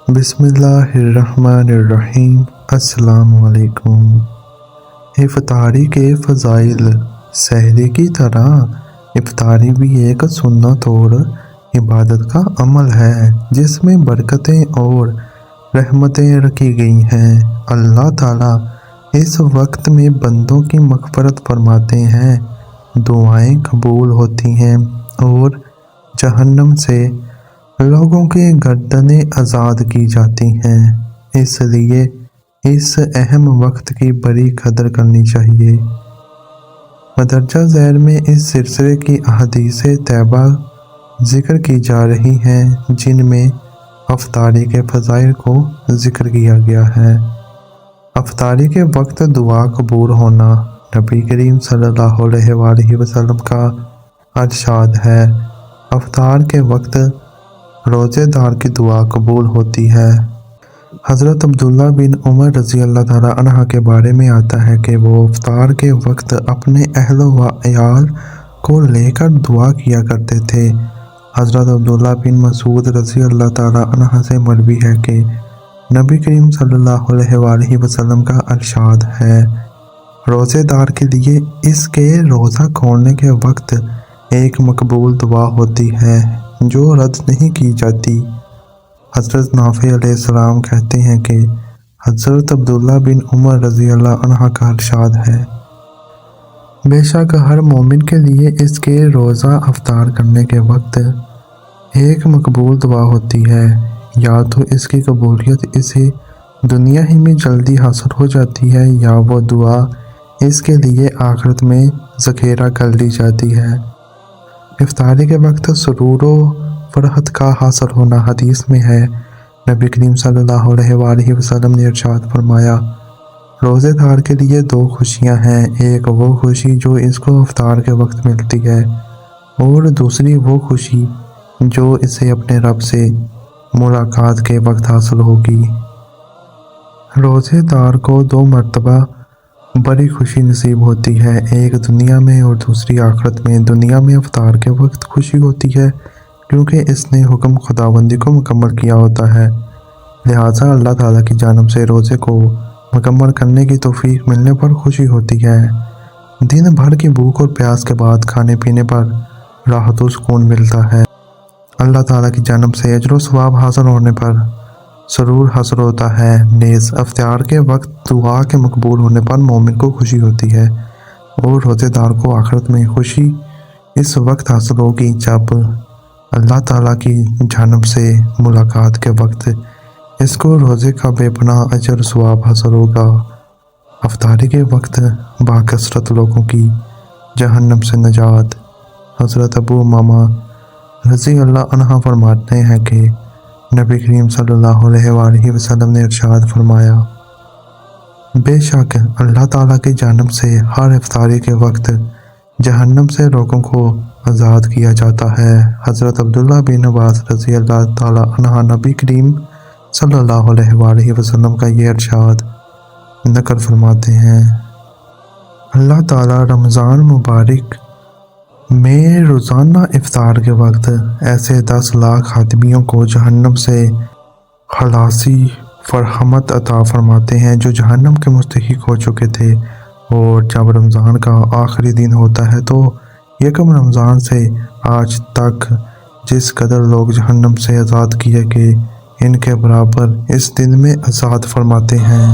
بسم اللہ الرحمن الرحیم۔ السلام علیکم۔ افطاری کے فضائل۔ سحری کی طرح افطاری بھی ایک سنت اور عبادت کا عمل ہے جس میں برکتیں اور رحمتیں رکھی گئی ہیں۔ اللہ تعالیٰ اس وقت میں بندوں کی مغفرت فرماتے ہیں، دعائیں قبول ہوتی ہیں اور جہنم سے لوگوں کی گردنیں آزاد کی جاتی ہیں، اس لیے اس اہم وقت کی بڑی قدر کرنی چاہیے۔ مندرجہ ذیل میں اس سلسلے کی احادیث طیبہ ذکر کی جا رہی ہیں جن میں افطاری کے فضائل کو ذکر کیا گیا ہے۔ افطاری کے وقت دعا قبول ہونا۔ نبی کریم صلی اللہ علیہ وآلہ وسلم کا ارشاد ہے، افطار کے وقت روزے دار کی دعا قبول ہوتی ہے۔ حضرت عبداللہ بن عمر رضی اللہ تعالیٰ عنہ کے بارے میں آتا ہے کہ وہ افطار کے وقت اپنے اہل و عیال کو لے کر دعا کیا کرتے تھے۔ حضرت عبداللہ بن مسعود رضی اللہ تعالیٰ عنہ سے مروی ہے کہ نبی کریم صلی اللہ علیہ وآلہ وسلم کا ارشاد ہے، روزے دار کے لیے اس کے روزہ کھولنے کے وقت ایک مقبول دعا ہوتی ہے جو رد نہیں کی جاتی۔ حضرت نافع علیہ السلام کہتے ہیں کہ حضرت عبداللہ بن عمر رضی اللہ عنہ کا ارشاد ہے، بے شک ہر مومن کے لیے اس کے روزہ افطار کرنے کے وقت ایک مقبول دعا ہوتی ہے، یا تو اس کی قبولیت اسے دنیا ہی میں جلدی حاصل ہو جاتی ہے یا وہ دعا اس کے لیے آخرت میں ذخیرہ کر لی جاتی ہے۔ افطاری کے وقت سرور و فرحت کا حاصل ہونا۔ حدیث میں ہے، نبی کریم صلی اللہ علیہ وآلہ وسلم نے ارشاد فرمایا، روزے دار کے لیے دو خوشیاں ہیں، ایک وہ خوشی جو اس کو افطار کے وقت ملتی ہے اور دوسری وہ خوشی جو اسے اپنے رب سے ملاقات کے وقت حاصل ہوگی۔ روزے دار کو دو مرتبہ بڑی خوشی نصیب ہوتی ہے، ایک دنیا میں اور دوسری آخرت میں۔ دنیا میں افطار کے وقت خوشی ہوتی ہے کیونکہ اس نے حکم خداوندی کو مکمل کیا ہوتا ہے، لہٰذا اللہ تعالیٰ کی جانب سے روزے کو مکمل کرنے کی توفیق ملنے پر خوشی ہوتی ہے۔ دن بھر کی بھوک اور پیاس کے بعد کھانے پینے پر راحت و سکون ملتا ہے۔ اللہ تعالیٰ کی جانب سے اجر و ثواب حاصل ہونے پر سرور حاصل ہوتا ہے۔ نیز افطار کے وقت دعا کے مقبول ہونے پر مومن کو خوشی ہوتی ہے اور روزے دار کو آخرت میں خوشی اس وقت حاصل ہوگی جب اللہ تعالیٰ کی جانب سے ملاقات کے وقت اس کو روزے کا بے پناہ اجر و ثواب حاصل ہوگا۔ افطاری کے وقت باکثرت لوگوں کی جہنم سے نجات۔ حضرت ابو امامہ رضی اللہ عنہ فرماتے ہیں کہ نبی کریم صلی اللہ علیہ وآلہ وسلم نے ارشاد فرمایا، بے شک اللہ تعالیٰ کی جانب سے ہر افطاری کے وقت جہنم سے لوگوں کو آزاد کیا جاتا ہے۔ حضرت عبداللہ بن عباس رضی اللہ تعالیٰ عنہ نبی کریم صلی اللہ علیہ وآلہ وسلم کا یہ ارشاد نقل فرماتے ہیں، اللہ تعالیٰ رمضان مبارک میں روزانہ افطار کے وقت ایسے 10 لاکھ آدمیوں کو جہنم سے خلاصی فرحمت عطا فرماتے ہیں جو جہنم کے مستحق ہو چکے تھے، اور جب رمضان کا آخری دن ہوتا ہے تو یکم رمضان سے آج تک جس قدر لوگ جہنم سے آزاد کیے گئے ان کے برابر اس دن میں آزاد فرماتے ہیں۔